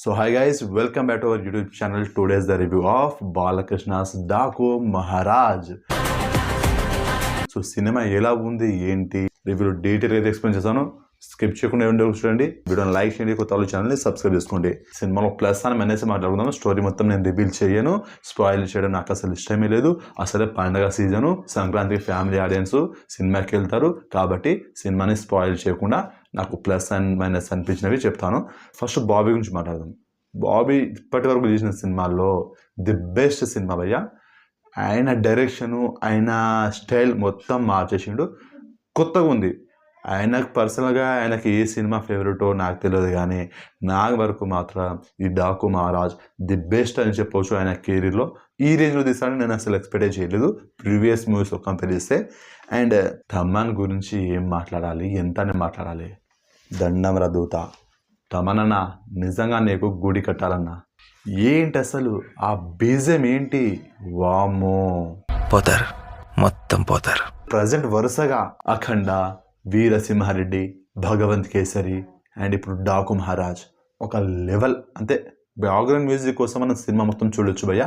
So hi guys, welcome back to our YouTube channel. Today is the review of Balakrishna's Daku Maharaj. So cinema ఎలా ఉంది ఏంటి రివ్యూలో డీటెయిల్గా అయితే explain చేశాను. స్కిప్ చేయకుండా ఉండే చూడండి, వీడియోని లైక్ చేయండి, కొత్త వాళ్ళు ఛానల్ని సబ్స్క్రైబ్ చేసుకోండి. సినిమాలో ప్లస్ అని మెనేసి మాట్లాడుకుందాం. స్టోరీ మొత్తం నేను రివీల్ చేయను, స్పాయిల్ చేయడం నాకు అసలు ఇష్టమే లేదు. అసలే పండగ సీజను, సంక్రాంతికి ఫ్యామిలీ ఆడియన్స్ సినిమాకి వెళ్తారు కాబట్టి సినిమాని స్పాయిల్ చేయకుండా నాకు ప్లస్ అండ్ మైనస్ అనిపించినవి చెప్తాను. ఫస్ట్ బాబీ గురించి మాట్లాడదాం. బాబీ ఇప్పటి వరకు చేసిన సినిమాల్లో ది బెస్ట్ సినిమా భయ్య. ఆయన డైరెక్షను, ఆయన స్టైల్ మొత్తం మార్చేసిండు, కొత్తగా ఉంది. ఆయనకు పర్సనల్గా ఆయనకి ఏ సినిమా ఫేవరెటో నాకు తెలియదు, కానీ నా వరకు మాత్రం ఈ డాకు మహారాజ్ ది బెస్ట్ అని చెప్పవచ్చు. ఆయన కెరీర్లో ఈ రేంజ్లో తీస్తానని నేను అసలు ఎక్స్పెక్ట్ చేయలేదు ప్రీవియస్ మూవీస్లో కంపేర్ చేస్తే. అండ్ తమన్ గురించి ఏం మాట్లాడాలి, ఎంతనే మాట్లాడాలి. దండం రదూత తమనన్నా, నిజంగా నీకు గుడి కట్టాలన్నా. ఏంటి అసలు ఆ బీజం ఏంటి, వామ్మో పోతారు, మొత్తం పోతారు. ప్రజెంట్ వరుసగా అఖండ, వీరసింహారెడ్డి, భగవంత్ కేసరి అండ్ ఇప్పుడు డాకు మహారాజ్ ఒక లెవెల్. అంతే, బ్యాక్గ్రౌండ్ మ్యూజిక్ కోసం మనం సినిమా మొత్తం చూడొచ్చు భయ్య.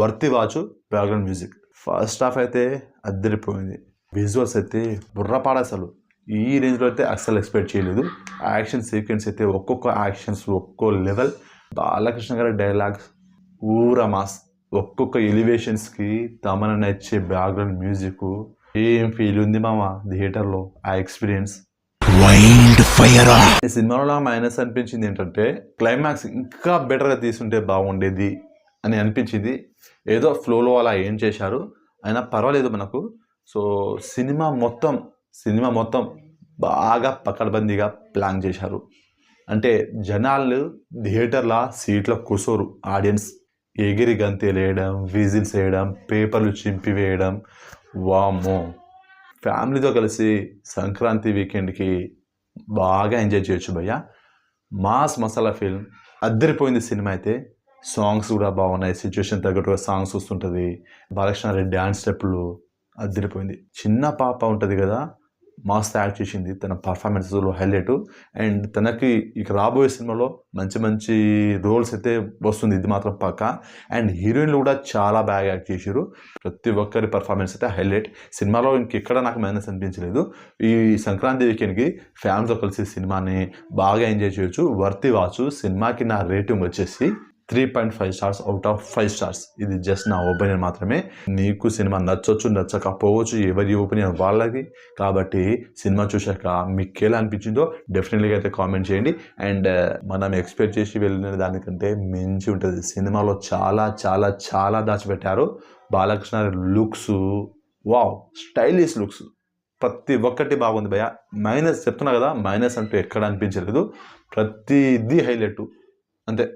Worth watch background music. First half అయితే అద్దరిపోయింది, విజువల్స్ అయితే బుర్రపాడ. అసలు ఈ రేంజ్లో అయితే అస్సలు ఎక్స్పెక్ట్ చేయలేదు. యాక్షన్ సీక్వెన్స్ అయితే ఒక్కొక్క యాక్షన్స్ ఒక్కో లెవెల్. బాలకృష్ణ గారి డైలాగ్స్ ఊర మాస్. ఒక్కొక్క ఎలివేషన్స్కి తమన నచ్చే బ్యాక్గ్రౌండ్ మ్యూజిక్. ఏం ఫీల్ ఉంది మామ థియేటర్లో ఆ ఎక్స్పీరియన్స్. Wild fire. ఈ సినిమాలో మైనస్ అనిపించింది ఏంటంటే క్లైమాక్స్ ఇంకా బెటర్గా తీసుంటే బాగుండేది అని అనిపించింది. ఏదో ఫ్లోలో అలా ఏం చేశారు, అయినా పర్వాలేదు మనకు. సో సినిమా మొత్తం బాగా పకడ్బందీగా ప్లాన్ చేశారు. అంటే జనాలు థియేటర్లో సీట్లో కూర్చోరు, ఆడియన్స్ ఎగిరి గంతేలేయడం, విజిల్స్ వేయడం, పేపర్లు చింపివేయడం. వామ్మో, ఫ్యామిలీతో కలిసి సంక్రాంతి వీకెండ్కి బాగా ఎంజాయ్ చేయొచ్చు భయ్య. మాస్ మసాలా ఫిల్మ్ అద్దరిపోయింది సినిమా అయితే. సాంగ్స్ కూడా బాగున్నాయి, సిచ్యువేషన్ తగ్గట్టుగా సాంగ్స్ వస్తుంటుంది. బాలకృష్ణ రెడ్డి డ్యాన్స్ స్టెప్పులు అద్దరిపోయింది. చిన్న పాప ఉంటుంది కదా, మాస్ యాక్ట్ చేసింది, తన పర్ఫార్మెన్స్లో హైలైట్. అండ్ తనకి ఇక రాబోయే సినిమాలో మంచి రోల్స్ అయితే వస్తుంది, ఇది మాత్రం పక్కా. అండ్ హీరోయిన్లు కూడా చాలా బాగా యాక్ట్ చేశారు. ప్రతి ఒక్కరి పర్ఫార్మెన్స్ అయితే హైలైట్. సినిమాలో ఇంకెక్కడ నాకు మైనస్ అనిపించలేదు. ఈ సంక్రాంతి వీకెండ్కి ఫ్యామిలీతో కలిసి సినిమాని బాగా ఎంజాయ్ చేయొచ్చు, వర్తి వాచు. సినిమాకి నా రేటింగ్ వచ్చేసి 3.5 స్టార్స్ అవుట్ ఆఫ్ 5 స్టార్స్. ఇది జస్ట్ నా ఒపీనియన్ మాత్రమే. నీకు సినిమా నచ్చొచ్చు, నచ్చకపోవచ్చు, ఎవరి ఒపీనియన్ వాళ్ళది. కాబట్టి సినిమా చూశాక మీకు ఎలా అనిపించిందో డెఫినెట్లీగా అయితే కామెంట్ చేయండి. అండ్ మనం ఎక్స్పెక్ట్ చేసి వెళ్ళిన దానికంటే మించి ఉంటుంది. సినిమాలో చాలా చాలా చాలా దాచిపెట్టారు. Balakrishna looks, wow, stylish looks, ప్రతి ఒక్కటి బాగుంది భయ్య. మైనస్ చెప్తున్నా కదా, మైనస్ అంటూ ఎక్కడ అనిపించలేదు. ప్రతిదీ హైలైట్. అంతే.